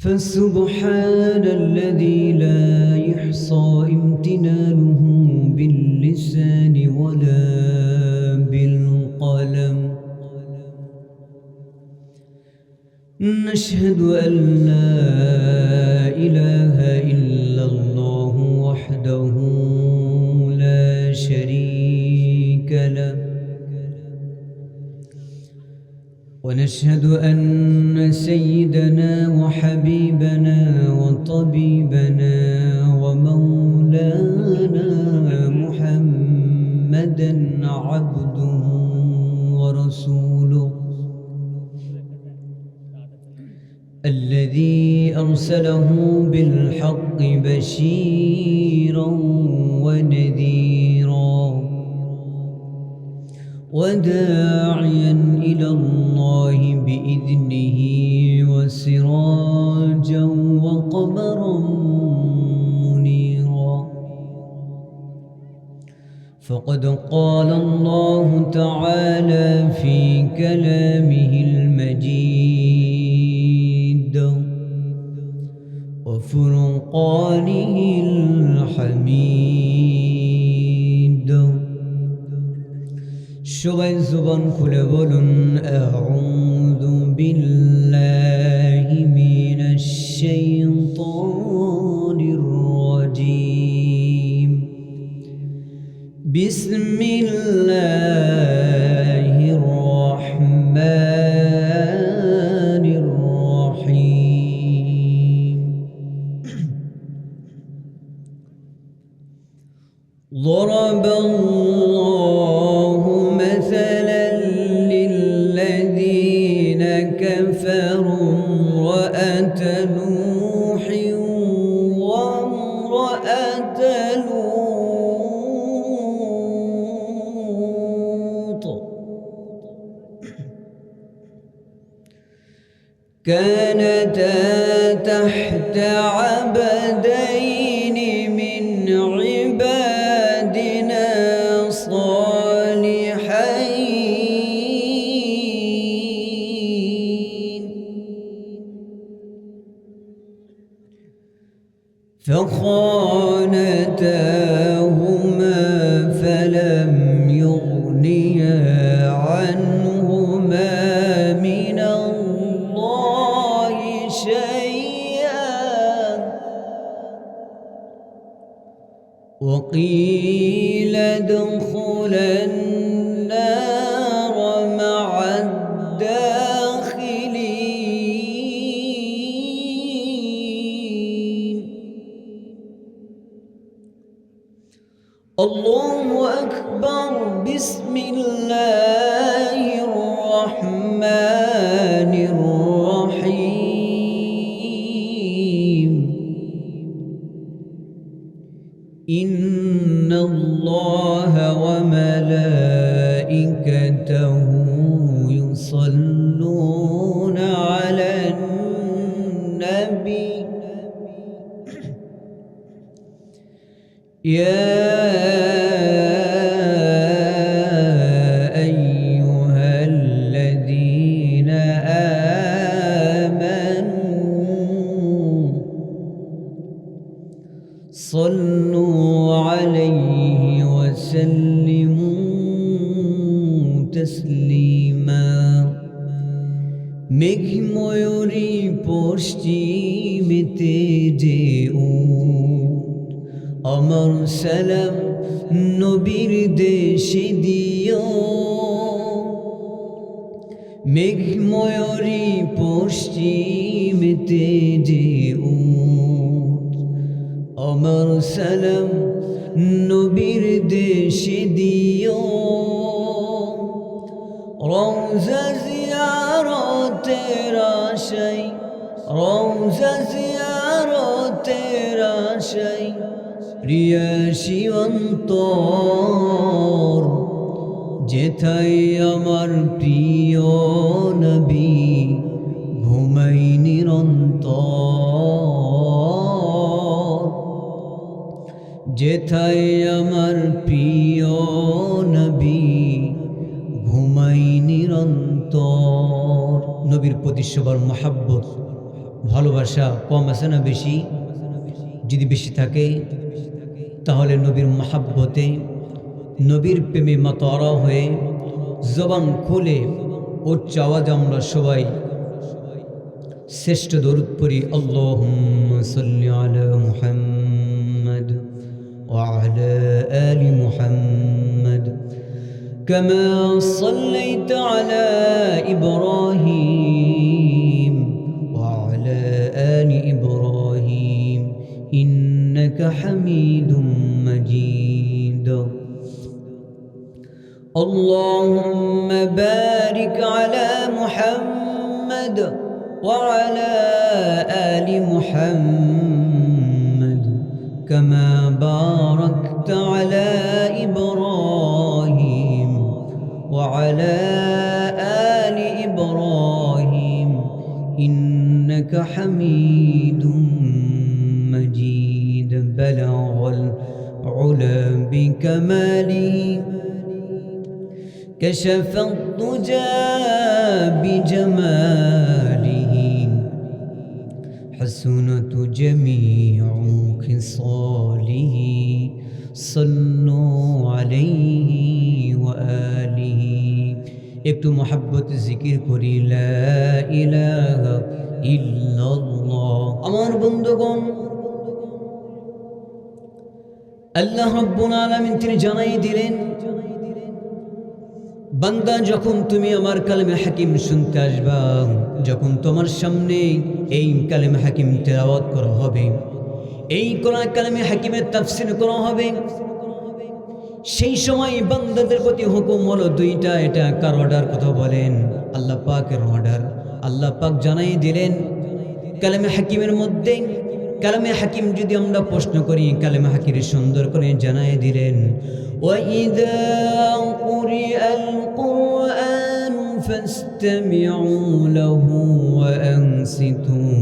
فسبحان الذي لا يحصى امتنانه باللسان ولا بالقلم. نشهد أن لا إله إلا الله وحده لا شريك له، ونشهد أن سيدنا وحبيبنا وطبيبنا ومولانا محمدا عبده ورسوله الذي أرسله بالحق بشيرا ونذيرا وداعيا إلى الله بإذنه وسراجا وقمرا منيرا. فقد قال الله تعالى في كلامه المجيد وفرقانه الحميد. সবাই জবান খুলে বলুন আউযু বিল্লাহি মিনাশ শাইতানির রাজীম। বিসমিল্লাহির রহমানির রহিম। ضرب الله مثلا للذين كفروا امرأة نوح وامرأة لوط كانتا تحت عبدين من عبادنا صالحين فخانتاهما فلم يغنيا عنهما من الله شيئا وقيل ادخلا النار مع الداخلين. الله أكبر. بسم الله الرحمن الرحيم. إن الله وملائكته يصلون على النبي يا أيها الذين آمنوا صلوا عليه وسلموا تسليما. মেঘময়ূরী পশ্চিমেতে যে আমার সালাম নবীর দেশে দিও। মেঘময়ূরী পশ্চিমেতে যে আমার সালাম নবীর দেশে দিও। রওজা জিয়ারতের আশায় রওজা জিয়ারতের আশায় প্রিয়াসী অন্তর যেথায় আমার প্রিয় নবী ঘুমাই নিরন্তর। যেথায় আমার প্রিয় নবী ঘুমাই নিরন্তর। নবীর প্রতি সবার মহাব্বত ভালোবাসা কম আছে না বেশি? যদি বেশি থাকে তাহলে নবীর মহাব্বতে, নবীর প্রেমে মাতারা হয়ে জবান খুলে উচ্চ আওয়াজে আমরা সবাই শ্রেষ্ঠ দরুদ পড়ি, আল্লাহুম্মা সাল্লি আলা মুহাম্মাদ ওয়া আলা আলি মুহাম্মাদ কামা সাল্লাইতা আলা ইব্রাহিম ওয়া আলা আলি ইব্রাহিম ইন্নাকা হামিদুম মাজিদ। আল্লাহুম্মা বারিক আলা মুহাম্মাদ وعلى آل محمد كما باركت على إبراهيم وعلى آل إبراهيم إنك حميد مجيد بلغ العلا بكماله كشف الضجى بجماله حسنت جميع خصاله صلوا عليه وآله। একটু মহব্বত জিকির করি, লা ইলাহা ইল্লাল্লাহ। আমার বন্ধুগণ, আল্লাহ রাব্বুল আলামিন তিনি জানাই দিলেন, বান্দা যখন তুমি আমার কালেমে হাকিম শুনতে আসবা, যখন তোমার সামনে এই কালেমে হাকিম তেলাওয়াত করা হবে, এই কোরআন কালেমে হাকিমের তাফসীর করা হবে, সেই সময় বান্দাদের প্রতি হুকুম হলো দুইটা। এটা কার অর্ডার কথা বলেন? আল্লাহ পাকের অর্ডার। আল্লাহ পাক জানাই দিলেন কালেমে হাকিমের মধ্যে, কালেমে হাকিম যদি আমরা প্রশ্ন করি, কালেমে হাকিম সুন্দর করে জানাই দিলেন, وَإِذَا قُرِئَ الْقُرْآنُ فَاسْتَمِعُوا لَهُ وَأَنصِتُوا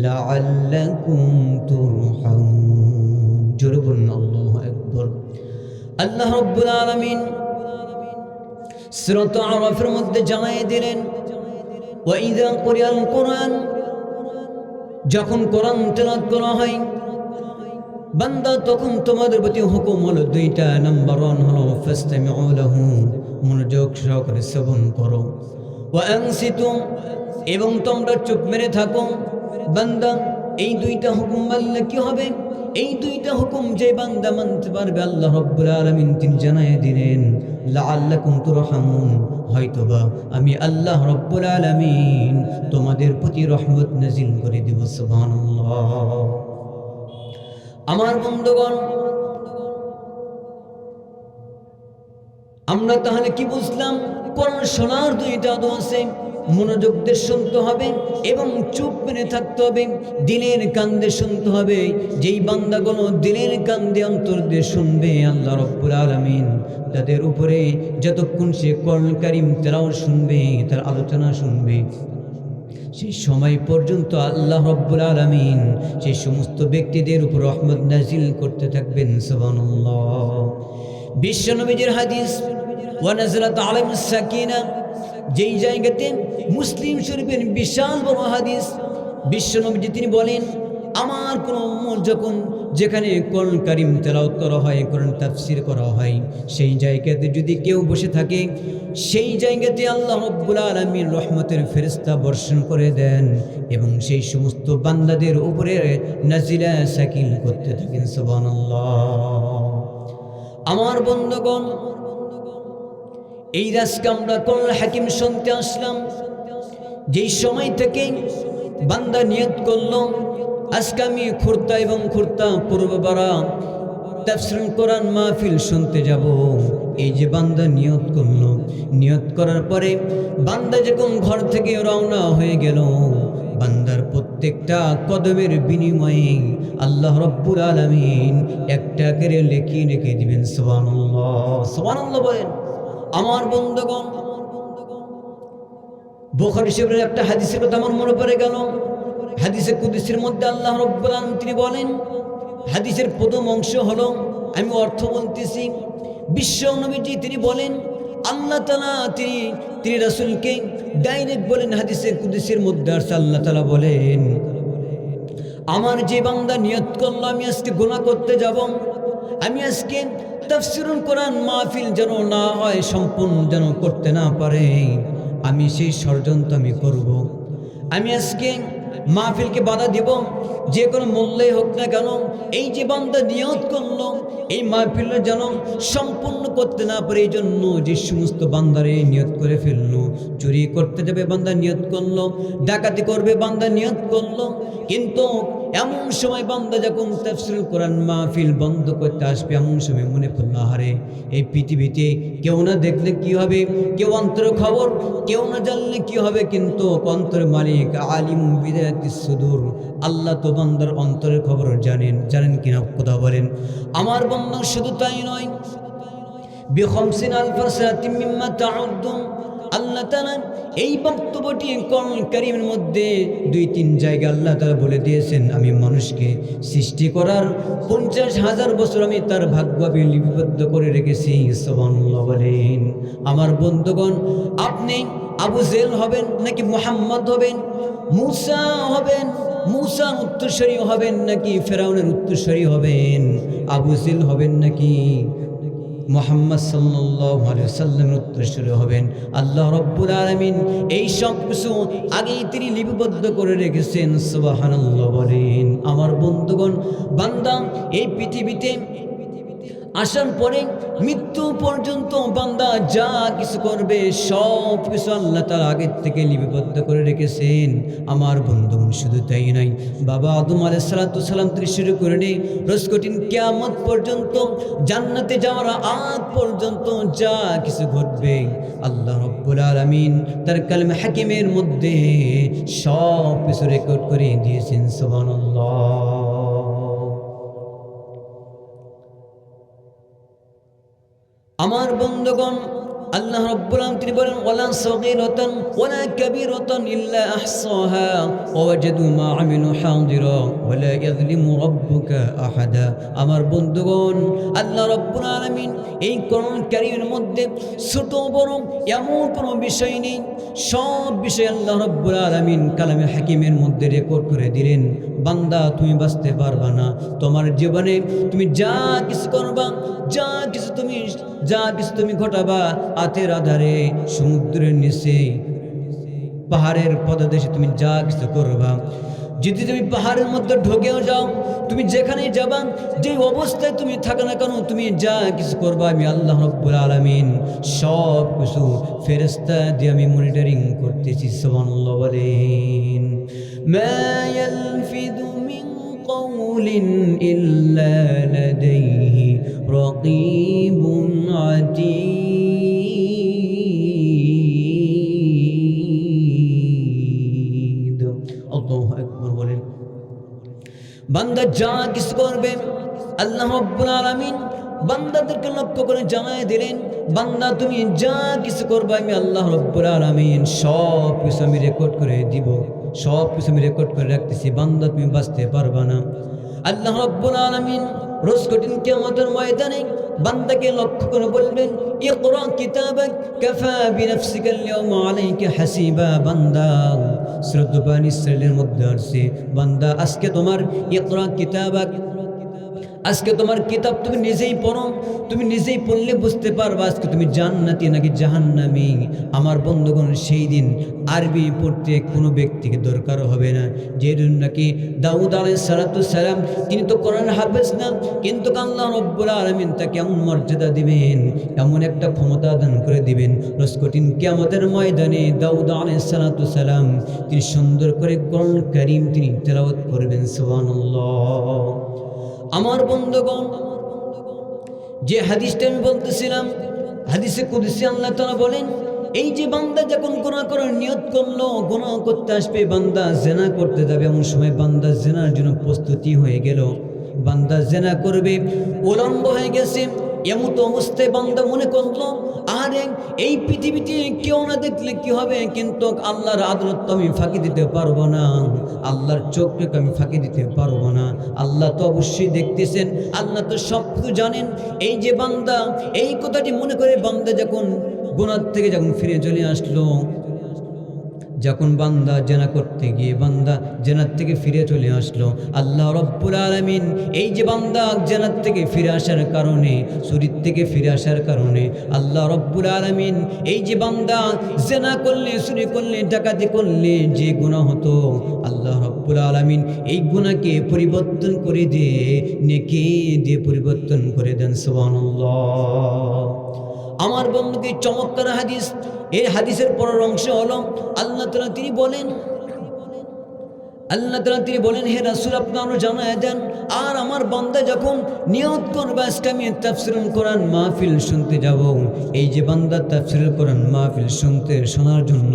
لَعَلَّكُمْ تُرْحَمُونَ। জোরে বলুন আল্লাহু আকবার। আল্লাহ রাব্বুল আলামিন সূরা আরাফের মধ্যে জানাই দিলেন, وَإِذَا قُرِئَ الْقُرْآنُ, যখন কোরআন তেলাওয়াত করা হয় বান্দা, তখন তোমাদের প্রতি হুকুম হলো দুইটা। নাম্বার 1 হলো ফাসতামিউ লাহু, মনোযোগ সহকারে শ্রবণ করো, ওয়া আনসিতু, এবং তোমরা চুপ মেরে থাকো। বান্দা এই দুইটা হুকুম মানলে কি হবে? এই দুইটা হুকুম যে বান্দা মানতে পারবে, আল্লাহ রাব্বুল আলামিন তিনি জানায় দিলেন, লাআল্লাকুম তুরহামুন, হয়তোবা আমি আল্লাহ রাব্বুল আলামিন তোমাদের প্রতি রহমত নাজিল করে দেব। সুবহানাল্লাহ। আমার বন্ধুগণ, আমরা তাহলে কি বুঝলাম? কোরআন শোনার দুইটা আদব আছে, মনোযোগ দিয়ে শুনতে হবে এবং চুপ মেরে থাকতে হবে, দিলের কান দিয়ে শুনতে হবে। যেই বান্দাগুলো দিলের কান দিয়ে অন্তর দিয়ে শুনবে, আল্লাহ রাব্বুল আলামিন তাদের উপরে যতক্ষণ সে কোরআন কারীম তেলাওয়াত শুনবে, তার আলোচনা শুনবে, সেই সময় পর্যন্ত আল্লাহ রাব্বুল আলামিন সেই সমস্ত ব্যক্তিদের উপর রহমত নাজিল করতে থাকবেন। সুবহানাল্লাহ। বিশ্বনবীর হাদিস, ওয়া নাযালাত আলাইহিস সাকিনা, যেই জায়গাতে মুসলিম শরীফের বিশাল বড় হাদিস, বিশ্বনবী তিনি বলেন, আমার কোন উম্মত যখন যেখানে কোরআন কারীম তেলাওয়াত করা হয়, কোরআন তাফসীর করা হয়, সেই জায়গাতে যদি কেউ বসে থাকে, সেই জায়গাতে আল্লাহ রাব্বুল আলামিন রহমতের ফেরেশতা বর্ষণ করে দেন এবং সেই সমস্ত বান্দাদের উপরে নাজিলা সাকিল করতে থাকেন। সুবহানাল্লাহ। আমার বন্ধুগণ, এই আজকে আমরা কোরআন হাকিম শুনতে আসলাম, যেই সময় থেকে বান্দা নিয়ত করলো আজকে আমি খুরতা এবং খুরতা পূর্ববারা তাফসীর কোরআন মাহফিল শুনতে যাব, এই যে বান্দা নিয়ত করলো, নিয়ত করার পরে বান্দা যখন ঘর থেকে রওনা হয়ে গেল, বান্দার প্রত্যেকটা কদমের বিনিময়ে আল্লাহ রাব্বুল আলামিন একটা করে লিখিয়ে রেখে দিবেন। সুবহানাল্লাহ, সুবহানাল্লাহ বলেন। আমার বন্ধুগণ, বুখারী শরীফের একটা হাদিসের কথা আমার মনে পড়ে গেল। হাদিসে কুদসির মধ্যে আল্লাহ রাব্বুল আলামিন তিনি বলেন, হাদিসের প্রথম অংশ হলো, আমি অর্থ বলতেছি, বিশ্ব নবীজি তিনি বলেন, আল্লাহ তাআলা তিনি রাসূলকে ডাইরেক্ট বলেন, হাদিসে কুদসির মধ্যে আসছে, আল্লাহ তাআলা বলেন, আমার যে বান্দা নিয়ত করলো আমি আজকে গুনাহ করতে যাব, আমি আজকে তাফসীরুল কোরআন মাহফিল যেন না হয়, সম্পূর্ণ যেন করতে না পারে, আমি সেই ষড়যন্ত্র আমি করব। আমি আজকে মাহফিলকে বাধা দিব, যে কোনো মূল্যেই হোক না কেন। এই যে বান্দা নিয়ত করলো এই মাহফিলটা যেন সম্পূর্ণ করতে না পারে, এই জন্য যে সমস্ত বান্দারে নিয়ত করে ফেললো, চুরি করতে যাবে বান্দা নিয়ত করলো, ডাকাতি করবে বান্দা নিয়ত করলো, কিন্তু এমন সময় বান্দা যখন তাফসীরুল কোরআন মাহফিল বন্ধ করতে আসবে, এমন সময় মনে পড়লো, আরে এই পৃথিবীতে কেউ না দেখলে কি হবে, কেউ অন্তর খবর কেউ না জানলে কি হবে, কিন্তু অন্তরের মালিক আলিম বিদায়াতিস সুদূর, আল্লাহ তো বান্দার অন্তরের খবর জানেন কিনা কথা বলেন। আমার বান্দা শুধু তাই নয়, বিখামসিন আলফা সানাতিন মিম্মা তাউদ্দুন, আল্লাহ তাআলা এই বক্তব্যটি কোরআন কারীমের মধ্যে 2-3 জায়গায় আল্লাহ তাআলা বলে দিয়েছেন, আমি মানুষকে সৃষ্টি করার 50,000 বছর আমি তার ভাগ্য লিপিবদ্ধ করে রেখেছি। সুবহানাল্লাহ বলেন। আমার বন্ধুগণ, আপনি আবু জেহেল হবেন নাকি মুহাম্মদ হবেন, মূসা হবেন, মূসার উত্তরসূরি হবেন নাকি ফেরাউনের উত্তরসূরি হবেন, আবু জেহেল হবেন নাকি মুহাম্মদ সাল্লাল্লাহু আলাইহি ওয়াসাল্লামের উত্তরসূরি হবেন, আল্লাহ রাব্বুল আলামিন এই সব কিছু আগেই তিনি লিপিবদ্ধ করে রেখেছেন। সুবহানাল্লাহ বলেন। আমার বন্ধুগণ, বান্দা এই পৃথিবীতে আসার পরে মৃত্যু পর্যন্ত বান্দা যা কিছু করবে সব কিছু আল্লাহ তাআলা আগের থেকে লিপিবদ্ধ করে রেখেছেন। আমার বন্ধুগণ, শুধু তাই নাই, বাবা আদম আলাইহিস সালাতু সালাম থেকে শুরু করে নিয়ে রোজ কঠিন কিয়ামত পর্যন্ত, জান্নাতে যাওয়ার আগ পর্যন্ত যা কিছু ঘটবে আল্লাহ রাব্বুল আলামিন তার কালামে হাকিমের মধ্যে সব কিছু রেকর্ড করে দিয়েছেন। সুবহানাল্লাহ। আমার বন্ধুগণ, আল্লাহ রাব্বুল আলামিন তিনি বলেন, ওয়ালা সাগীরাতান ওয়ালা কাবীরাতান ইল্লা আহসাহা ওয়া ওয়াজাদু মা আমিলু হাদিরা ওয়ালা ইয়াযলিমু রাব্বুকা আহাদা। আমার বন্ধুগণ, আল্লাহ রাব্বুল আলামিন এই কোরআন কারীমের মধ্যে ছোট বড় এমন কোনো বিষয় নেই, সব বিষয় আল্লাহ রাব্বুল আলামিন কালামে হাকিমের মধ্যে রেকর্ড করে দিলেন। বান্দা, তুমি বাঁচতে পারবা না, তোমার জীবনে তুমি যা কিছু করবা, যা কিছু তুমি ঘটাবা, আতের আধারে, সমুদ্রের নিচে, পাহাড়ের পদদেশে তুমি যা কিছু করবা, যদি তুমি পাহাড়ের মধ্যে ঢোকেও যাও, তুমি যেখানেই যাবা, যে অবস্থায় তুমি থাকো না কেন, তুমি যা কিছু করবা, আমি আল্লাহ রাব্বুল আলামিন সব কিছু ফেরেশতা দিয়ে আমি মনিটরিং করতেছি। সুবহানাল্লাহ বলেন। মা ইয়ালফিযু মিন কাউলিন ইল্লা লাদাইহি রাকীবুন আতীদ। আল্লাহু আকবার বলেন। বান্দা যা কিছু করবে আল্লাহ রাব্বুল আলামিন বান্দাদেরকে লক্ষ্য করে জানায় দিলেন, বান্দা তুমি যা কিছু করবে আমি আল্লাহ রাব্বুল আলামিন সব কিছু আমি রেকর্ড করে দিব, সব কিছু আমি রেকর্ড করে রাখতেছি। বান্দা তুমি বাঁচতে পারবা না। আল্লাহ রাব্বুল আলামিন রোজ কঠিন কিয়ামতের ময়দানে বান্দাকে লক্ষ্য করে বলবেন, ইকরা কিতাবাক কাফা বিনাফসিকা আল-ইয়াওমা আলাইকা হাসিবা। বান্দা, সূরা বানী ইসরাঈলের মধ্যে আছে, বান্দা আজকে তোমার ইকরা কিতাবাক, আজকে তোমার কিতাব তুমি নিজেই পড়ো, তুমি নিজেই পড়লে বুঝতে পারবা আজকে তুমি জান্নাতি নাকি জাহান্নামী। আমার বন্ধুগণ, সেই দিন আরবি পড়তে কোনো ব্যক্তিকে দরকার হবে না। যে নাকি দাউদ আলাইহিস সালাতু সালাম, তিনি তো কোরআন হাফেজ না, কিন্তু আল্লাহ রাব্বুল আলামিন তাকে এমন মর্যাদা দিবেন, এমন একটা ক্ষমতা দান করে দিবেন, রোজ কঠিন কিয়ামতের ময়দানে দাউদ আলাইহিস সালাতু সালাম তিনি সুন্দর করে কোরআন কারীম তিনি তেলাওয়াত করবেন। সুবহানাল্লাহ। আমার বন্ধুগণ, যে হাদিসটা আমি বলতেছিলাম, হাদিসে কুদসি আল্লাহ তাআলা বলেন, এই যে বান্দা যখন গুনাহ করার নিয়ত করলো, গুনাহ করতে আসবে, বান্দা জিনা করতে যাবে, এমন সময় বান্দা জিনার জন্য প্রস্তুতি হয়ে গেল, বান্দা জিনা করবে, উলঙ্গ হয়ে গেছে, এমন অবস্থায় বান্দা মনে করলো, আরে এই পৃথিবীতে কেউ না দেখলে কি হবে, কিন্তু আল্লাহর আদালত তো আমি ফাঁকি দিতে পারবো না, আল্লাহর চোখকে আমি ফাঁকি দিতে পারবো না, আল্লাহ তো অবশ্যই দেখতেছেন, আল্লাহ তো সব কিছু জানেন। এই যে বান্দা এই কথাটি মনে করে বান্দা যখন গুনাহ থেকে যখন ফিরে চলে আসলো, যখন বান্দা জেনা করতে গিয়ে বান্দা জেনার থেকে ফিরে চলে আসলো, আল্লাহ রব্বুল আলামিন এই যে বান্দা জেনার থেকে ফিরে আসার কারণে, চুরির থেকে ফিরে আসার কারণে আল্লাহ রব্বুল আলামিন এই যে বান্দা জেনা করলে, চুরি করলে, ডাকাতি করলে যে গুনাহ হতো, আল্লাহ রব্বুল আলামিন এই গুনাহকে পরিবর্তন করে দিয়ে নেকি দিয়ে পরিবর্তন করে দেন। সুবহানাল্লাহ। আমার বন্ধুকে চমৎকার হাদিস। এই হাদিসের পরের অংশ হলো আল্লাহ তাআলা তিনি বলেন হে রাসূল আপনারা জানায় দেন, আর আমার বান্দা যখন নিয়ত করবে আজকে আমি তাফসীরুল কোরআন মাহফিল শুনতে যাব, এই যে বান্দা তাফসীরুল কোরআন মাহফিল শোনার জন্য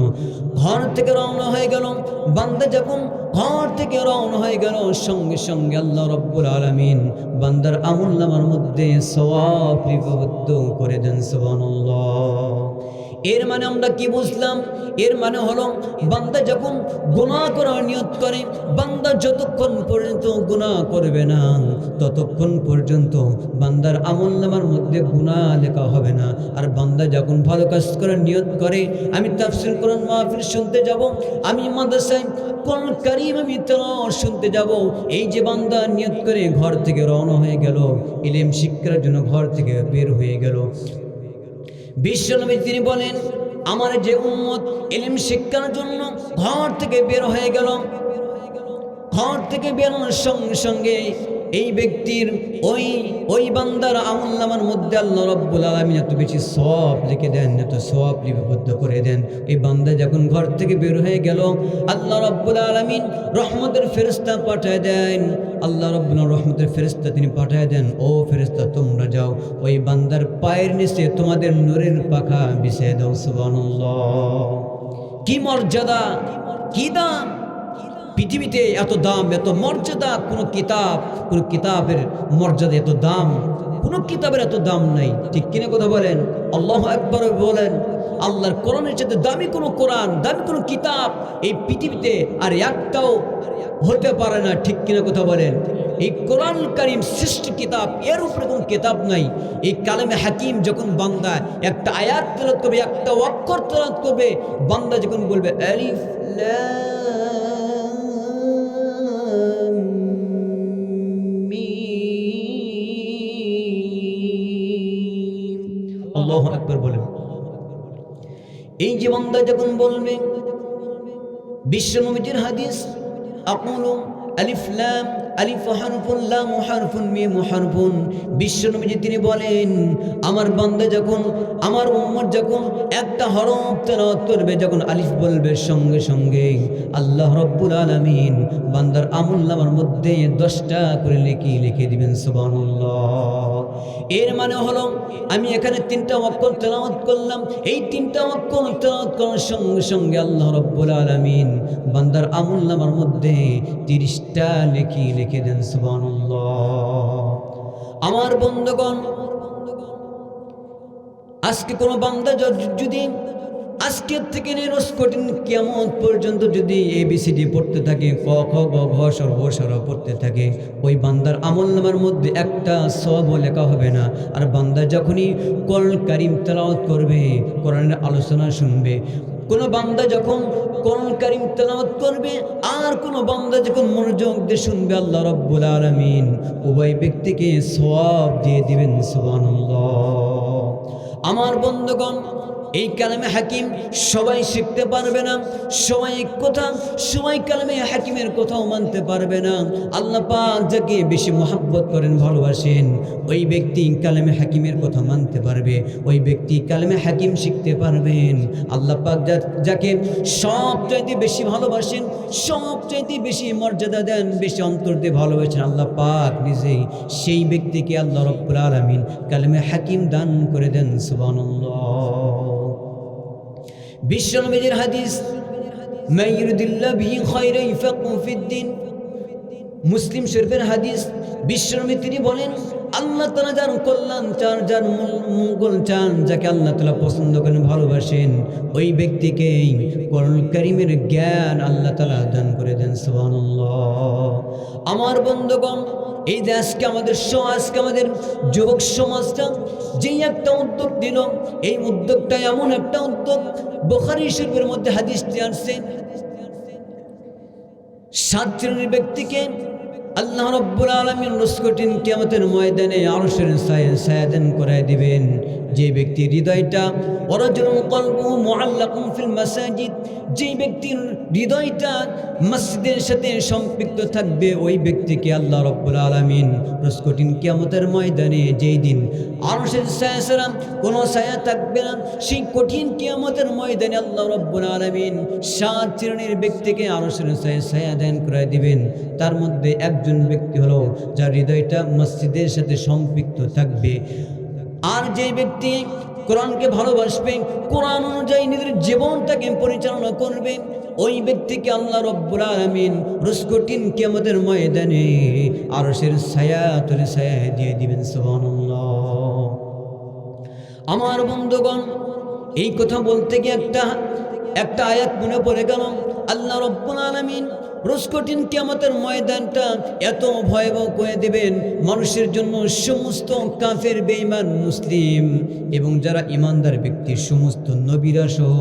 ঘর থেকে রওনা হয়ে গেল, বান্দা যখন ঘর থেকে রওনা হয়ে গেল, সঙ্গে সঙ্গে আল্লাহ রব্বুল আলামিন বান্দার আমলনামার মধ্যে সওয়াব লিপিবদ্ধ করে দেন। সুবহানাল্লাহ। এর মানে আমরা কি বুঝলাম? এর মানে হলো বান্দা যখন গুনাহ করার নিয়ত করে, বান্দা যতক্ষণ পর্যন্ত গুনাহ করবে না ততক্ষণ পর্যন্ত বান্দার আমলনামার মধ্যে গুনাহ লেখা হবে না। আর বান্দা যখন ভালো কাজ করার নিয়ত করে, আমি তাফসীর কোরআন মাহফিল শুনতে যাব, আমি মাদ্রাসায় কোরআন কারীম আমি তেলাওয়াত শুনতে যাব, এই যে বান্দা নিয়ত করে ঘর থেকে রওনা হয়ে গেল, ইলম শিক্ষার জন্য ঘর থেকে বের হয়ে গেল, বিশ্বনবী তিনি বলেন আমার যে উম্মত ইলম শিক্ষার জন্য ঘর থেকে বের হয়ে গেল, ঘর থেকে বেরোনোর সঙ্গে সঙ্গে এই ব্যক্তির ওই বান্দার আমলনামার মধ্যে আল্লাহ রব্বুল আলামিন এত বেশি সওয়াব লিখে দেন, এত সওয়াব লিপিবদ্ধ করে দেন। এই বান্দা যখন ঘর থেকে বের হয়ে গেল, আল্লাহ রব্বুল আলামিন রহমতের ফেরেশতা পাঠিয়ে দেন, আল্লাহ রব্বুল রহমতের ফেরেশতা তিনি পাঠিয়ে দেন, ও ফেরেশতা তোমরা যাও ওই বান্দার পায়ের নিচে তোমাদের নূরের পাখা বিছিয়ে দাও। সুবহানাল্লাহ। কি মর্যাদা, কি দাম! পৃথিবীতে এত দাম, এত মর্যাদা কোনো কিতাবের মর্যাদা, এত দাম কোনো কিতাবের এত দাম নাই। ঠিক কিনা কথা বলেন? আল্লাহু আকবার বলেন। আল্লাহর কোরআনের সাথে দামি কোনো কোরআন, দামি কোনো কিতাব এই পৃথিবীতে আর একটাও হতে পারে না। ঠিক কিনা কথা বলেন? এই কোরআন কারীম শ্রেষ্ঠ কিতাব, এর উপরে কোনো কিতাব নাই। এই কালামে হাকিম যখন বান্দা একটা আয়াত তেলাওয়াত করবে, একটা অক্ষর তেলাওয়াত করবে, বান্দা যখন বলবে আলিফ লাম মিম, আল্লাহু আকবার বলেন। এই যে বান্দা যখন বলবে, বিশ্বনবীর হাদিস, আকুলু আলিফ লাম, আলিফ হারফুন, লাম হারফুন, মিম হারফুন। বিশ্বনবী তিনি বলেন আমার বান্দা যখন, আমার উম্মত যখন একটা হরফ তেলাওয়াত করবে, যখন আলিফ বলবে, সঙ্গে সঙ্গে আল্লাহ রব্বুল আলামিন বান্দার আমলনামার মধ্যে 10টা করে লিখে দিবেন। সুবহানাল্লাহ। এর মানে হলো আমি এখানে 3টা অক্ষর তেলাওয়াত করলাম, এই 3টা অক্ষর তেলাওয়াত করার সঙ্গে সঙ্গে আল্লাহ রব্বুল আলামিন বান্দার আমলনামার মধ্যে 30টা লিখে দেন। সুবহানাল্লাহ। আমার বন্ধুগণ, আজকে কোনো বান্দা যদি আজকের থেকে নিরস কঠিন কিয়ামত পর্যন্ত যদি ABCD পড়তে থাকে, ক খ গ ঘ স র স র পড়তে থাকে, ওই বান্দার আমলনামার মধ্যে একটা সওয়াবও লেখা হবে না। আর বান্দা যখনই কোরআন কারীম তেলাওয়াত করবে, কোরআনের আলোচনা শুনবে, কোনো বান্দা যখন কোরআন কারীম তেলাওয়াত করবে আর কোনো বান্দা যখন মনোযোগ দিয়ে শুনবে, আল্লাহ রাব্বুল আলামিন উভয় ব্যক্তিকে সওয়াব দিয়ে দিবেন। সুবহানাল্লাহ। আমার বন্ধুগণ, এই কালামে হাকিম সবাই শিখতে পারবে না, সবাই কালামে হাকিমের কথাও মানতে পারবে না। আল্লাহ পাক যাকে বেশি মহব্বত করেন, ভালোবাসেন, ওই ব্যক্তি কালামে হাকিমের কথা মানতে পারবে, ওই ব্যক্তি কালামে হাকিম শিখতে পারবেন। আল্লাহ পাক যাকে সবচাইতে বেশি ভালোবাসেন, সবচাইতে বেশি মর্যাদা দেন, বেশি অন্তর দিয়ে ভালোবাসেন, আল্লাহ পাক নিজেই সেই ব্যক্তিকে আল্লাহ রাব্বুল আলামিন কালামে হাকিম দান করে দেন। সুবহানাল্লাহ। বিশ্বনবীর হাদিস, মান ইউরিদিল্লাহু বিহি খায়রান ইয়াফাক্কিহু ফিদ্দিন। মুসলিম শরীফের হাদিস, বিশ্বনবী তিনি বলেন আল্লাহ তাআলা যার কল্যাণ চান, যার মঙ্গল চান, যাকে আল্লাহ তাআলা পছন্দ করেন, ভালোবাসেন, ওই ব্যক্তিকে কোরআন কারীমের জ্ঞান আল্লাহ তাআলা দান করে দেন। সুবহানাল্লাহ। আমার বন্ধুগণ, এই যে আজকে আমাদের যুবক সমাজটা যেই একটা উদ্যোগ দিল, এই উদ্যোগটা এমন একটা উদ্যোগ, বুখারী শরীফের মধ্যে হাদিসটি আসছে, 7 শ্রেণীর ব্যক্তিকে আল্লাহ রাব্বুল আলামিন রোজ কঠিন কিয়ামতের ময়দানে আরশের ছায়া দান করায় দিবেন। যে ব্যক্তির হৃদয়টা ওয়ারাজুলুন কলবুহু মুআল্লাকুন ফিল মাসাজিদ, যে ব্যক্তির হৃদয়টা মসজিদের সাথে সম্পৃক্ত থাকবে, ওই ব্যক্তিকে আল্লাহ রাব্বুল আলামিন রোজ কঠিন কিয়ামতের ময়দানে, যেই দিন আরশের ছায়া ছাড়া কোনো ছায়া থাকবে না, সেই কঠিন কিয়ামতের ময়দানে আল্লাহ রাব্বুল আলামিন 7 শ্রেণীর ব্যক্তিকে আরশের ছায়া দান করায় দিবেন। তার মধ্যে একজন ব্যক্তি হলো যার হৃদয়টা মসজিদের সাথে সম্পৃক্ত থাকবে। আর যে ব্যক্তি কোরআনকে ভালোবাসবে, কোরআন অনুযায়ী নিজের জীবনটাকে পরিচালনা করবে, ওই ব্যক্তিকে আল্লাহ রাব্বুল আলামিন রোজ কঠিন কিয়ামতের ময়দানে আরশের ছায়া দিয়ে দিবেন। সুবহানাল্লাহ। আমার বন্ধুগণ, এই কথা বলতে গিয়ে একটা আয়াত মনে পড়ে গেল। আল্লাহ রাব্বুল আলামিন রোজ কঠিন কিয়ামতের ময়দানটা এত ভয়াবহ করে দেবেন মানুষের জন্য, সমস্ত কাফের, বেঈমান, মুসলিম এবং যারা ইমানদার ব্যক্তি, সমস্ত নবীরা সহ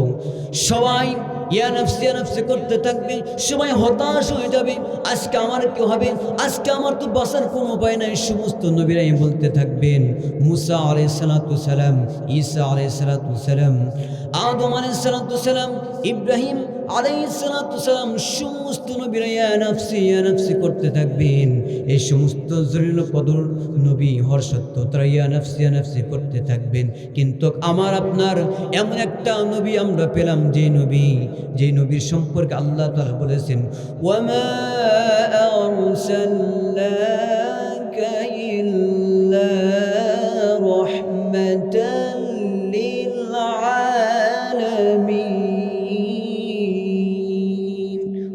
সবাই ইয়া নাফসি করতে থাকবে, সবাই হতাশ হয়ে যাবে। আজকে আমার কি হবে, আজকে আমার তো বাঁচার কোনো উপায় নাই। সমস্ত নবীরাই বলতে থাকবেন, মুসা আলাইহিস সালাতু সালাম, ঈসা আলাইহিস সালাতু সালাম, আদম আলাইহিস সালাতু সালাম, ইব্রাহিম আলাইহিস সালাতু সালাম, সমস্ত নবীরা ইয়া নাফসি করতে থাকবেন। এই সমস্ত জলিল কদর নবী হর সত্য তারা ইয়া নাফসি করতে থাকবেন। কিন্তু আমার আপনার এমন একটা নবী আমরা পেলাম, যে নবীর সম্পর্কে আল্লাহ তাআলা বলেছেন, ওয়ামা আরসালনাকা ইল্লা রাহমাতাল লিল আলামিন।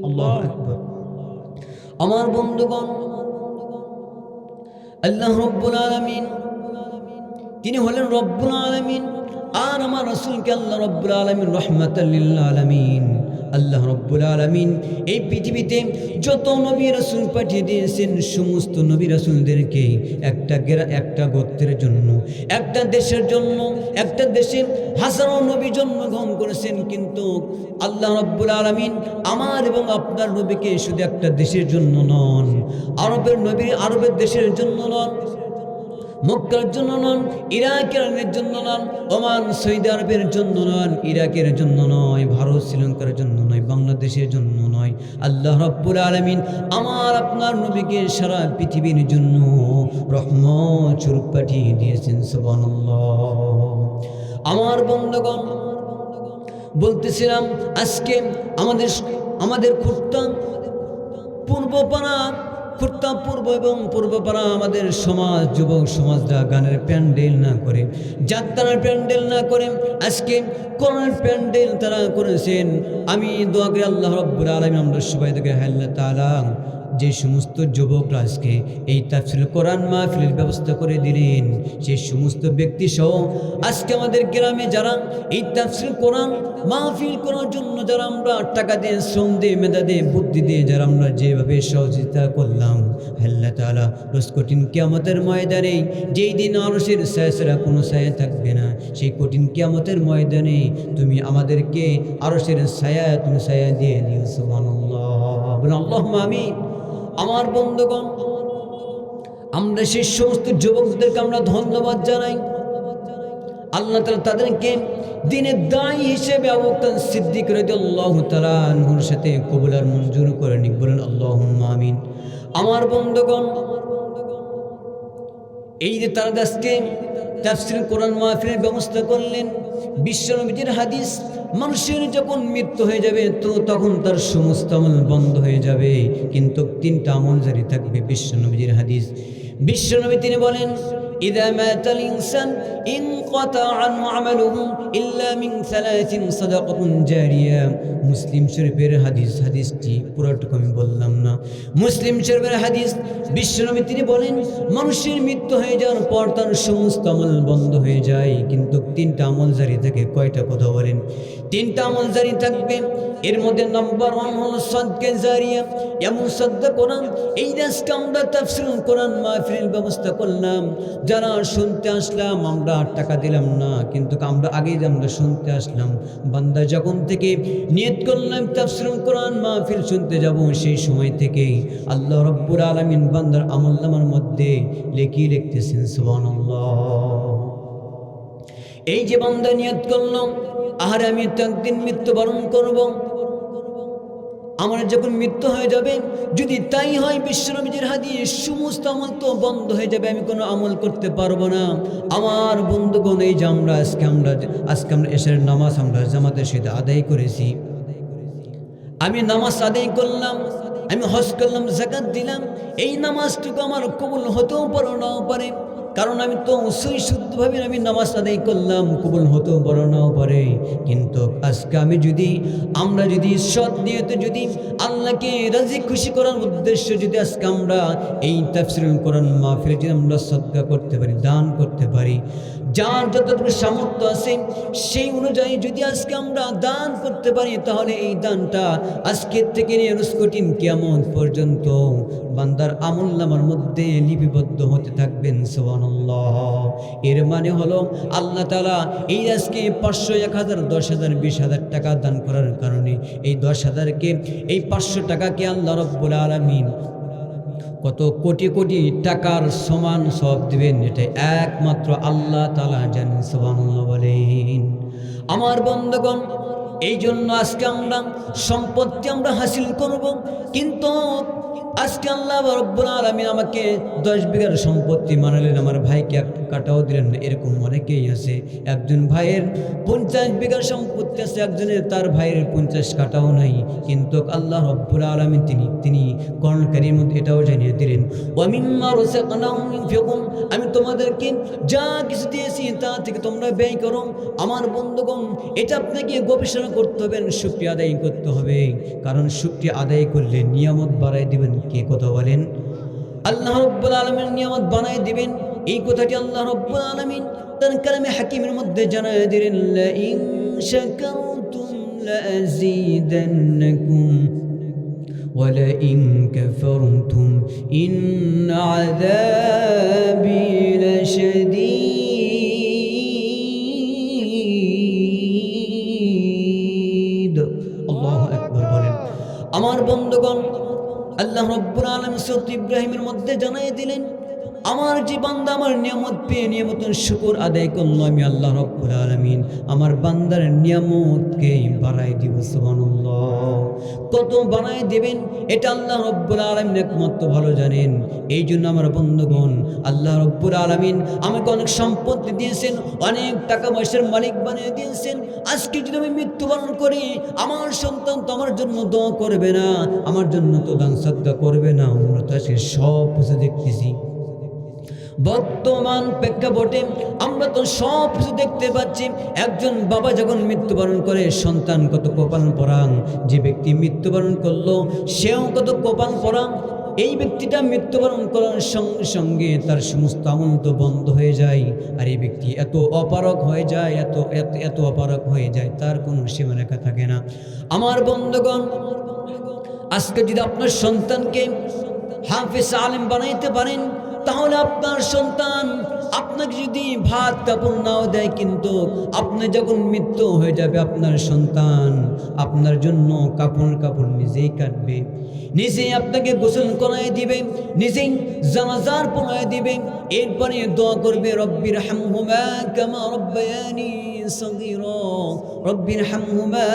আল্লাহু আকবার। আমার বন্ধুগণ, আল্লাহ রাব্বুল আলামিন তিনি হলেন রব্বুল আলামিন, আর আমার রাসূলকে আল্লাহ রাব্বুল আলামিন রাহমাতাল লিল আলামিন। আল্লাহ রাব্বুল আলামিন এই পৃথিবীতে যত নবী রাসূল পাঠিয়ে দিয়েছেন, সমস্ত নবী রাসূলদেরকে একটা গোত্রের জন্য, একটা দেশের জন্য, একটা দেশে হাজারো নবী জন্মগ্রহণ করেছেন। কিন্তু আল্লাহ রাব্বুল আলামিন আমার এবং আপনার নবীকে শুধু একটা দেশের জন্য নন, আরবের দেশের জন্য নন, মক্কার জন্য নন, ইরাকের জন্য নন, ওমান সৌদি আরবের জন্য নন, ইরাকের জন্য নয়, ভারত শ্রীলঙ্কার জন্য নয়, বাংলাদেশের জন্য নয়। আল্লাহ রাব্বুল আলামিন আমার আপনার নবীকে সারা পৃথিবীর জন্য রহমত স্বরূপ পাঠিয়ে দিয়েছেন। সুবহানাল্লাহ। আমার বন্ধুগণ, বলতেছিলাম আজকে আমাদের পূর্ব এবং পূর্বপাড়া আমাদের সমাজ, যুবক সমাজরা গানের প্যান্ডেল না করে, যাত্রার প্যান্ডেল না করে আজকে কোরআনের প্যান্ডেল তারা করেছেন। আমি দোয়া করি আল্লাহ রাব্বুল আলামিন আমরা সবাই থেকে আল্লাহ তাআলা যে সমস্ত যুবকরা আজকে এই তাফসীরুল কোরআন মাহফিলের ব্যবস্থা করে দিলেন, সেই সমস্ত ব্যক্তি সহ আজকে আমাদের গ্রামে যারা এই তাফসীরুল কোরআন মাহফিল করার জন্য যারা আমরা টাকা দিয়ে, শ্রম দিয়ে, মেধা দিয়ে, বুদ্ধি দিয়ে যারা আমরা যেভাবে সহযোগিতা করলাম, আল্লাহ তাআলা রোজ কঠিন কিয়ামতের ময়দানে, যেই দিন আরশের ছায়া ছাড়া কোনো ছায়া থাকবে না, সেই কঠিন কিয়ামতের ময়দানে তুমি আমাদেরকে আরশের ছায়া দিয়ে দিও। সুবহানাল্লাহ, বলুন আল্লাহুম্মা আমিন। আমার বন্ধুগণ, আমরা সেই সমস্ত যুবকদেরকে আমরা ধন্যবাদ জানাই। আল্লাহ তাআলা তাদেরকে দিনের দায়ী হিসেবে আবু বকর সিদ্দিক রাদিয়াল্লাহু তাআলা আনহুর সাথে কবুল আর মঞ্জুর করে নিক, বলেন আল্লাহুম্মা আমিন। আমার বন্ধুগণ, এই যে তারা আজকে তাফসীরুল কোরআন মাহফিলের ব্যবস্থা করলেন, বিশ্বনবীর হাদিস, মানুষের যখন মৃত্যু হয়ে যাবে তো তখন তার সমস্ত আমল বন্ধ হয়ে যাবে, কিন্তু 3টা আমল জারি থাকবে। বিশ্বনবীর হাদিস, বিশ্বনবী তিনি বলেন, ইযা মাতাল ইনসান ইনকাতা আনহু আমালুহু ইল্লা মিন সালাসিন সাদাকাতুন জারিয়া। মুসলিম শরীফের হাদিসটি পুরোটুকু আমি বললাম না, মুসলিম শরীফের হাদিস। বিশ্বনবী তিনি বলেন, মানুষের মৃত্যু হয়ে যাওয়ার পর তার সমস্ত আমল বন্ধ হয়ে যায়, কিন্তু 3টা আমল জারি থাকে। কয়টা কথা বলেন? তিনটা আমল জারি থাকবে। এর মধ্যে নাম্বার 1 হলো সাদকা জারিয়া, এমন সাদকা কোরআন। এই আজকে আমরা তাফসীরুল কোরআন মাহফিল ব্যবস্থা করলাম, যারা শুনতে আসলাম আমরা টাকা দিলাম না, কিন্তু আমরা আগেই আমরা শুনতে আসলাম। বান্দা যখন থেকে নিয়ত করলাম তাফসীরুল কোরআন মাহফিল শুনতে যাব, সেই সময় থেকেই আল্লাহ রাব্বুল আলামিন বান্দার আমলনামার মধ্যে লিখতেছেন সুবহানাল্লাহ। এই যে বান্দা নিয়ত করলাম, আহারে আমি তো একদিন মৃত্যুবরণ করব, আমার যখন মৃত্যু হয়ে যাবে, যদি তাই হয় বিশ্বনবীর হাদিস সমস্ত আমল তো বন্ধ হয়ে যাবে, আমি কোনো আমল করতে পারবো না। আমার বন্ধুগণ, এই যে আজকে আমরা এশার নামাজ আমরা জামাতের সাথে আদায় করেছি, আমি নামাজ আদায় করলাম, আমি হজ করলাম, যাকাত দিলাম, এই নামাজটুকু আমার কবুল হতেও পারে নাও পারে, কারণ আমি তো সই শুদ্ধভাবে আমি নামাজ আদায় করলাম, কবুল হতেও পারে নাও পারে। কিন্তু আজকে আমরা যদি সৎ নিয়তে যদি আল্লাহকে রাজি খুশি করার উদ্দেশ্য যদি আজকে আমরা এই তাফসীরুল কোরআন মাহফিলে যদি আমরা সদকা করতে পারি, দান করতে পারি, যার যতটুকু সামর্থ্য আছে সেই অনুযায়ী যদি আজকে আমরা দান করতে পারি, তাহলে এই দানটা আজকের থেকে নিয়ে কঠিন কিয়ামত পর্যন্ত বান্দার আমলনামার মধ্যে লিপিবদ্ধ হতে থাকবেন সুবহানাল্লাহ। এর মানে হলো আল্লাহ তাআলা এই আজকে 500, 1000, 10,000, 20,000 টাকা দান করার কারণে এই 10,000কে, এই 500 টাকাকে আল্লাহ রাব্বুল আলামিন কত কোটি কোটি টাকার সমান সওয়াব দিবেন, এটা একমাত্র আল্লাহ তাআলা জানেন। সুবহানাল্লাহ বলেন। আমার বন্ধুগণ, এই জন্য আজকে আমরা সম্পত্তি আমরা হাসিল করব, কিন্তু আজকে আল্লাহ রাব্বুল আলামিন আমাকে 10 বিঘার সম্পত্তি মানালেন, আমার ভাইকে এক কাটাও দিলেন না। এরকম অনেকেই আছে, একজন ভাইয়ের 50 বিঘা সম্পত্তি আছে, একজনের তার ভাইয়ের 50 কাটাও নাই, কিন্তু আল্লাহ রাব্বুল আলামিন তিনি কোরআন কারীমের মধ্যে এটাও জানিয়ে দিলেন, ওয়া মিম্মা রাযাকনাহুম ইউনফিকুন, আমি তোমাদেরকে যা কিছু দিয়েছি তা থেকে তোমরা ব্যয় করো। আমার বন্ধুগণ, এটা আপনাকে গবেষণা করতে হবে, শুকরিয়া আদায় করতে হবে, কারণ শুকরিয়া আদায় করলে নিয়ামত বাড়ায় দিবেন। কে কথা বলেন? আল্লাহ রাব্বুল আলামিন নিয়ামত বানায় দিবেন। এই কথাটি আল্লাহ রাব্বুল আলামিন তার কালামে হাকিমের মধ্যে জানায় দিলেন, লা ইন শাকারতুম লাযীদান্নাকুম ওয়া লা ইন কাফারতুম ইন্না আযাবি লাশাদীদ। আল্লাহু আকবার বলেন। আমার বন্ধুগণ, আল্লাহ রাব্বুল আলামিন সূরা ইব্রাহিমের মধ্যে জানিয়ে দিলেন, আমার যে বান্দা আমার নিয়ামত পেয়ে নিয়ামতের শুকর আদায় করলো, আমি আল্লাহ রাব্বুল আলামিন আমার বান্দার নিয়ামতকে বাড়াই দিব। সুবহানাল্লাহ। কত বাড়াই দিবেন এটা আল্লাহ রাব্বুল আলামিন একমাত্র ভালো জানেন। এই জন্য আমার বন্ধুগণ, আল্লাহ রাব্বুল আলামিন আমাকে অনেক সম্পত্তি দিয়েছেন, অনেক টাকা পয়সার মালিক বানিয়ে দিয়েছেন। আজকে যদি আমি মৃত্যুবরণ করি, আমার সন্তান তো আমার জন্য দোয়া করবে না, আমার জন্য তো দান সাদকা করবে না। আমরা তো আজকে সব কিছু দেখতেছি, বর্তমান প্রেক্ষাপটে আমরা তো সব কিছু দেখতে পাচ্ছি। একজন বাবা যখন মৃত্যুবরণ করে, সন্তান কত কপাল পরাং, যে ব্যক্তি মৃত্যুবরণ করলো সেও কত কপাল পরাং। এই ব্যক্তিটা মৃত্যুবরণ করার সঙ্গে সঙ্গে তার সমস্ত আমল তো বন্ধ হয়ে যায়, আর এই ব্যক্তি এত অপারক হয়ে যায়, এত অপারক হয়ে যায়, তার কোনো সীমারেখা থাকে না। আমার বন্ধুগণ, আজকে যদি আপনার সন্তানকে হাফেজ আলেম বানাইতে পারেন, তাহলে আপনার সন্তান আপনাকে যদি ভাত কাপড় নাও দেয়, কিন্তু আপনি যখন মৃত্যু হয়ে যাবে, আপনার সন্তান আপনার জন্য কাপড় নিজেই কাটবে, নিজেই আপনাকে গোসল করায় দিবে, নিজেই জানাজার পড়ায় দিবে, এরপরে দোয়া করবে, রব্বির হামহুমা কামা রব্বায়ানি সগীরা, রব্বির হামহুমা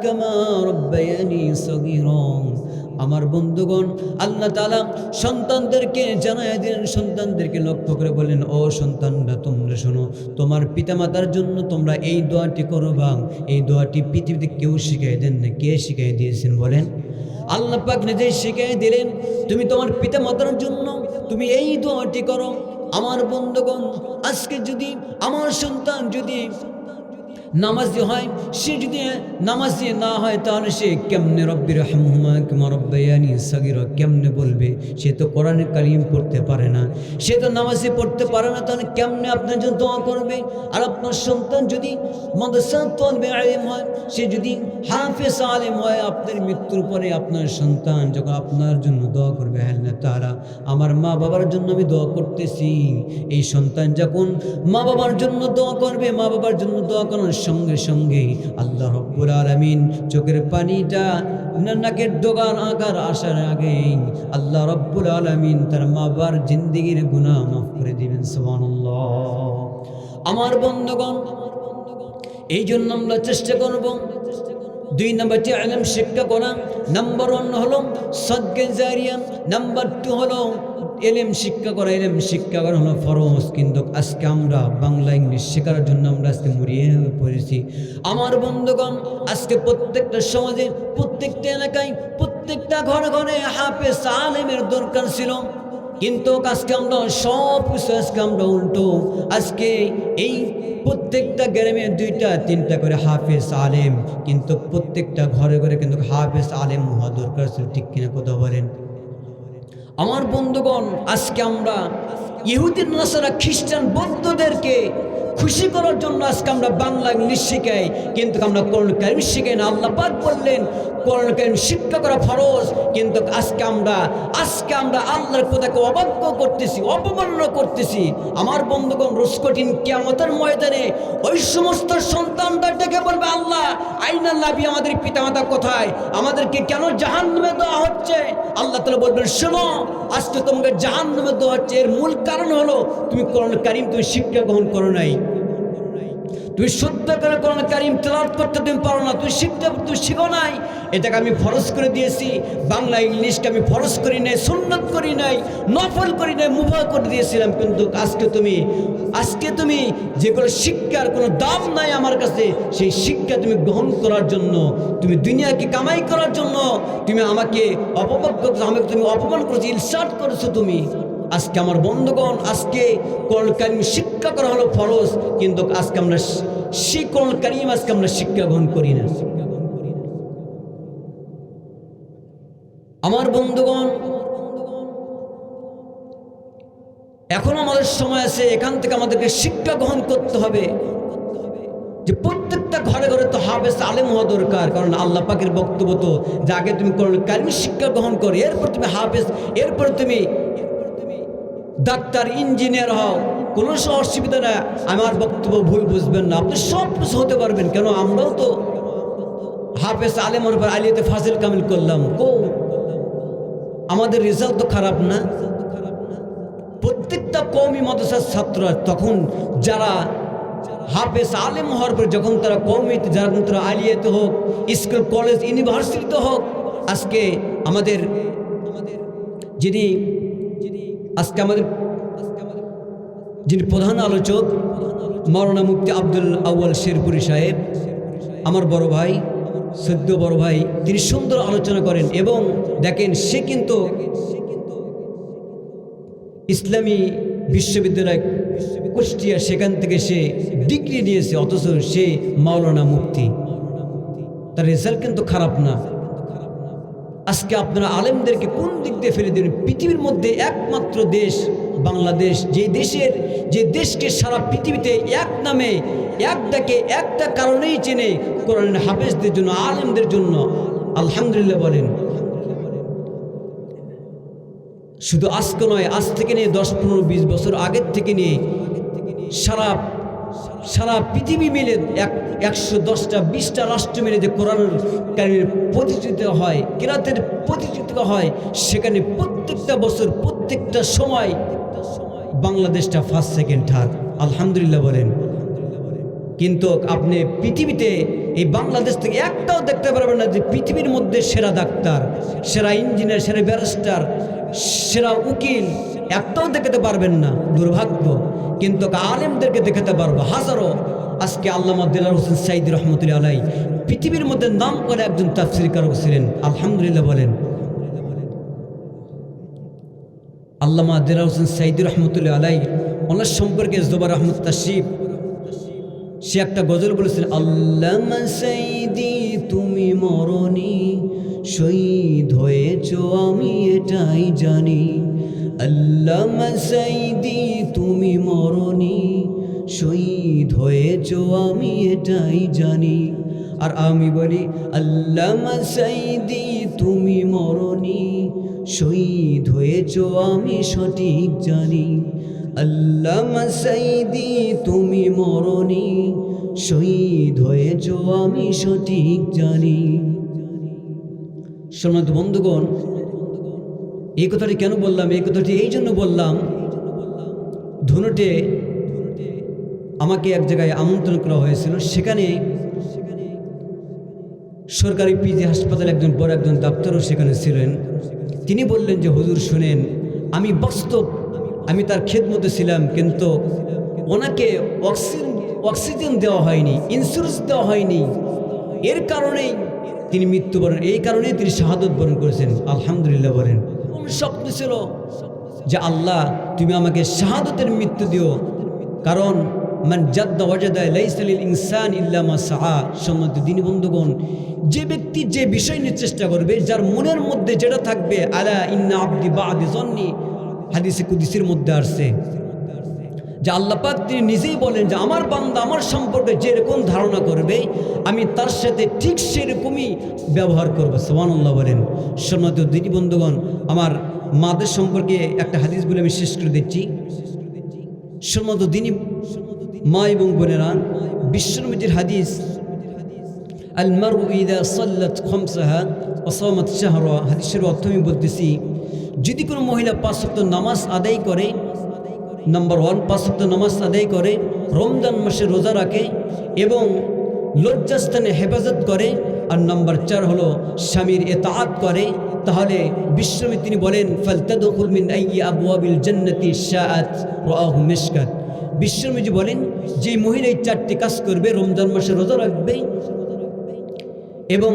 কামা রব্বায়ানি সগীরা। আমার বন্ধুগণ, আল্লাহ তাআলা সন্তানদেরকে জানায় দিলেন, সন্তানদেরকে লক্ষ্য করে বলেন, ও সন্তানরা তোমরা শোনো, তোমার পিতামাতার জন্য তোমরা এই দোয়াটি করবা। এই দোয়াটি পৃথিবীতে কেউ শিখিয়ে দেন না। কে শিখিয়ে দিয়েছেন বলেন? আল্লাহ পাক নিজেই শিখিয়ে দিলেন, তুমি তোমার পিতামাতার জন্য তুমি এই দোয়াটি করো। আমার বন্ধুগণ, আজকে যদি আমার সন্তান যদি নামাজি হয়, সে যদি নামাজি না হয় তাহলে সে কেমনে রব্বির হামহুমা কামা রাব্বায়ানি সাগীরা কেমনে বলবে? সে তো কোরআনে কারীম পড়তে পারে না, সে তো নামাজি পড়তে পারে না, তাহলে কেমনে আপনার জন্য দোয়া করবে? আর আপনার সন্তান যদি মাদ্রাসার তালিবে ইলম হয়, সে যদি হাফেজ আলেম হয়, আপনার মৃত্যুর পরে আপনার সন্তান যখন আপনার জন্য দোয়া করবে, আল্লাহ তাআলা আমার মা বাবার জন্য আমি দোয়া করতেছি, এই সন্তান যখন মা বাবার জন্য দোয়া করবে, মা বাবার জন্য দোয়া করার সঙ্গে সঙ্গে আল্লাহ রব্বুল আলামিন চোখের পানিটা নাকের ডগার আকার আসার আগে আল্লাহ রব্বুল আলামিন তার মা বাবার জিন্দেগির গুনাহ মাফ করে দিবেন। সুবহানাল্লাহ। আমার বন্ধুগণ, এই জন্য আমরা চেষ্টা করব 2 নম্বর হচ্ছে ইলম শিক্ষা করা, নাম্বার 1 হলো সাদকা জারিয়া, নাম্বার 2 হলো এলেম শিক্ষা করা। এলেম শিক্ষা করা হলো ফরজ, কিন্তু আজকে আমরা বাংলা ইংলিশ শেখার জন্য আমরা আজকে মরিয়ে হয়ে পড়েছি। আমার বন্ধুগণ, আজকে প্রত্যেকটা সমাজে, প্রত্যেকটা এলাকায়, প্রত্যেকটা ঘরে ঘরে হাফেজ আলেমের দরকার ছিল, কিন্তু আজকে আমরা সব কিছু আজকে আমরা উল্টো। আজকে এই প্রত্যেকটা গ্রামে 2টা 3টা করে হাফেজ আলেম, কিন্তু প্রত্যেকটা ঘরে ঘরে কিন্তু হাফেজ আলেম হওয়া দরকার ছিল। ঠিক কিনা কথা বলেন? আমার বন্ধুগণ, আজকে আমরা ইহুদি নাসারা খ্রিস্টান বৌদ্ধদেরকে খুশি করার জন্য আজকে আমরা বাংলা ইংলিশ শেখাই, কিন্তু আমরা কোরআন কারীম শেখাই না। আল্লাহ পাক বললেন কোরআন কারীম শিক্ষা করা ফরজ, কিন্তু আজকে আমরা আল্লাহর কথাকে অবাধ্য করতেছি, অপমাননা করতেছি। আমার বন্ধুগণ, রোজ কঠিন কিয়ামতের ময়দানে ওই সমস্ত সন্তানরা ডেকে বলবে, আল্লাহ আইনা নবী, আমাদের পিতামাতা কোথায়? আমাদেরকে কেন জাহান্নামে দেওয়া হচ্ছে? আল্লাহ তাআলা বলবেন, শোনো, আজকে তোমাকে জাহান্নামে দেওয়া হচ্ছে, এর মূল কারণ হলো তুমি কোরআন কারীম তুমি শিক্ষা গ্রহণ করো নাই, তুমি শুদ্ধ করে কোরআন কারীম তেলাওয়াত করতে তুমি পারো না, তুমি শিখো নাই। এটাকে আমি ফরজ করে দিয়েছি, বাংলা ইংলিশকে আমি ফরজ করি নাই, সুন্নত করি নাই, নফল করি নাই, মুবাহ করে দিয়েছিলাম। কিন্তু আজকে তুমি যেগুলো শিক্ষার কোনো দাম নাই আমার কাছে, সেই শিক্ষা তুমি গ্রহণ করার জন্য, তুমি দুনিয়াকে কামাই করার জন্য তুমি আমাকে অপমান করছো, আমাকে তুমি অপমান করেছো, ইনসাল্ট করেছো তুমি। আজকে আমার বন্ধুগণ, আজকে কোরআন কারীম শিক্ষা করা হলো ফরজ, কিন্তু আজকে আমরা সেই কোরআন কারীম আজকে আমরা শিক্ষা গ্রহণ করি না। আমার বন্ধুগণ, এখন আমাদের সময় আছে, এখান থেকে আমাদেরকে শিক্ষা গ্রহণ করতে হবে যে প্রত্যেকটা ঘরে ঘরে তো হাফেজ আলেম হওয়া দরকার। কারণ আল্লাহ পাকের বক্তব্য তো যে আগে তুমি কোরআন কারীম শিক্ষা গ্রহণ করো, এরপর তুমি হাফেজ, এরপর তুমি ডাক্তার, ইঞ্জিনিয়ার হও, কোনো অসুবিধা না। আমার বক্তব্য ভুল বুঝবেন না, আপনি সব কিছু হতে পারবেন। কেন আমরাও তো হাফেজ আলেমের উপর আলিয়াতে ফাজিল কামিল করলাম, আমাদের রেজাল্ট তো খারাপ না। প্রত্যেকটা কওমি মাদ্রাসার ছাত্র তখন যারা হাফেজ আলেম হওয়ার পর যখন তারা কওমিতে, যারা তারা আলিয়াতে হোক, স্কুল কলেজ ইউনিভার্সিটিতে হোক, আজকে আমাদের যিনি প্রধান আলোচক মাওলানা মুফতি আব্দুল আউয়াল শেরপুরি সাহেব, আমার বড় ভাই, সদ্য বড় ভাই, তিনি সুন্দর আলোচনা করেন। এবং দেখেন, সে কিন্তু ইসলামী বিশ্ববিদ্যালয় কুষ্টিয়া, সেখান থেকে সে ডিগ্রি নিয়েছে, অথচ সে মাওলানা মুফতি, তার রেজাল্ট কিন্তু খারাপ না। আজকে আপনারা আলেমদেরকে কোন দিক দিয়ে ফেলে দেবেন? পৃথিবীর মধ্যে একমাত্র দেশ বাংলাদেশ, যে দেশকে সারা পৃথিবীতে এক নামে, এক ডাকে, একটা কারণেই চেনে, কোরআন হাফেজদের জন্য, আলেমদের জন্য। আলহামদুলিল্লাহ বলেন। শুধু আজকে নয়, আজ থেকে নিয়ে 10, 15, 20 বছর আগের থেকে নিয়ে সারা পৃথিবী মিলে 110টা 20টা রাষ্ট্র মিলে যে কোরআন কারীমের প্রতিযোগিতা হয়, কিরাতের প্রতিযোগিতা হয়, সেখানে প্রত্যেকটা বছর, প্রত্যেকটা সময় বাংলাদেশটা ফার্স্ট, সেকেন্ড, থার্ড। আলহামদুলিল্লাহ বলেন। কিন্তু আপনি পৃথিবীতে এই বাংলাদেশ থেকে একটাও দেখতে পারবেন না যে পৃথিবীর মধ্যে সেরা ডাক্তার, সেরা ইঞ্জিনিয়ার, সেরা ব্যারিস্টার, সেরা উকিল, একটাও দেখাতে পারবেন না, দুর্ভাগ্য। কিন্তু আলেমদেরকে দেখাতে পারবো হাজারো। আজকে আল্লামা দেলাওয়ার হোসেন সাঈদী রহমতুল্লাহ আলাই পৃথিবীর মধ্যে নাম করে একজন তাফসীরকারক ছিলেন। আলহামদুলিল্লাহ বলেন। আল্লামা দেলাওয়ার হোসেন সাঈদী রহমতুল্লাহ আলাই, ওনার সম্পর্কে জুবাইর আহমদ তাশরিফ সে একটা গজল বলেছেন, আল্লামা সাইদি তুমি মরণি, শহীদ হয়েছ আমি এটাই জানি। আল্লামা সাইদি তুমি মরণি, শহীদ হয়েছ আমি এটাই জানি। আর আমি বলি, আল্লামা সাইদি তুমি মরণি, শহীদ হয়েছ আমি সঠিক জানি। আল্লামা সাইদি তুমি মরণি, শহীদ হয়েছ আমি সঠিক জানি। সম্মানিত বন্ধুগণ, এই কথাটি কেন বললাম? এই কথাটি এই জন্য বললাম, ধুনটে আমাকে এক জায়গায় আমন্ত্রণ করা হয়েছিল। সেখানে সরকারি পিজি হাসপাতালে একজন বড় একজন ডাক্তারও সেখানে ছিলেন। তিনি বললেন যে, হুজুর শুনেন, আমি বাস্তব আমি তার খেদমতে ছিলাম, কিন্তু ওনাকে অক্সিজেন দেওয়া হয়নি, ইন্স্যুরেন্স দেওয়া হয়নি, এর কারণেই তিনি মৃত্যুবরণ, এই কারণেই তিনি শাহাদত বরণ করেছেন। আলহামদুলিল্লাহ বলেন। স্বপ্ন ছিল যে আল্লাহ তুমি আমাকে শাহাদতের মৃত্যু দিও, কারণ মান জাদ্দা ওয়াজাদা লাইসা লিল ইনসান ইল্লা মা সাআ। সম্মানিত দিনী বন্ধুগণ, যে ব্যক্তি যে বিষয় নিয়ে চেষ্টা করবে, যার মনের মধ্যে যেটা থাকবে, আলা ইন্না আবদি বাদি জন্নি, হাদিসে কুদসির মধ্যে আসছে যে আল্লাহ পাক তিনি নিজেই বলেন যে আমার বান্দা আমার সম্পর্কে যেরকম ধারণা করবে আমি তার সাথে ঠিক সেরকমই ব্যবহার করবো। সুবহানাল্লাহ বলেন। সম্মানিত দিনী বন্ধুগণ, আমার মাদের সম্পর্কে একটা হাদিস বলে আমি শেষ করে দিচ্ছি। সম্মানিত দিনী মা এবং বোনেরা, বিশ্বনবীর হাদিস, আল মারউ ইযা সাল্লাত খামসাহা ওয়া সামাত শাহরা, হাদিসের অর্থ আমি বলতেছি, যদি কোনো মহিলা 5 ওয়াক্ত নামাজ আদায় করে, নাম্বার 1 5 ওয়াক্ত নামাজ আদায় করে, রমজান মাসে রোজা রাখে এবং লজ্জাস্থানে হেফাজত করে, আর নাম্বার 4 হলো স্বামীর ইতাআত করে, তাহলে বিশ্বনবী তিনি বলেন, ফালতাদখুল মিন আইয়ি আবওয়াবিল জান্নাতি শাআত রাআহু মিশকাত। বিশ্বনবী বলেন, যে মহিলা এই 4টি কাজ করবে, রমজান মাসে রোজা রাখবে এবং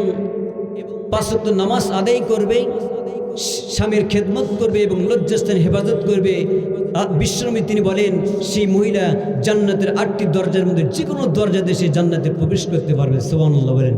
5 ওয়াক্ত নামাজ আদায় করবে, স্বামীর খেদমত করবে এবং লজ্জাস্থানে হেফাজত করবে, বিশ্বনবী তিনি বলেন সেই মহিলা জান্নাতের 8টি দরজার মধ্যে যে কোনো দরজা দিয়ে সে জান্নাতে প্রবেশ করতে পারবে। সুবহানাল্লাহ বলেন।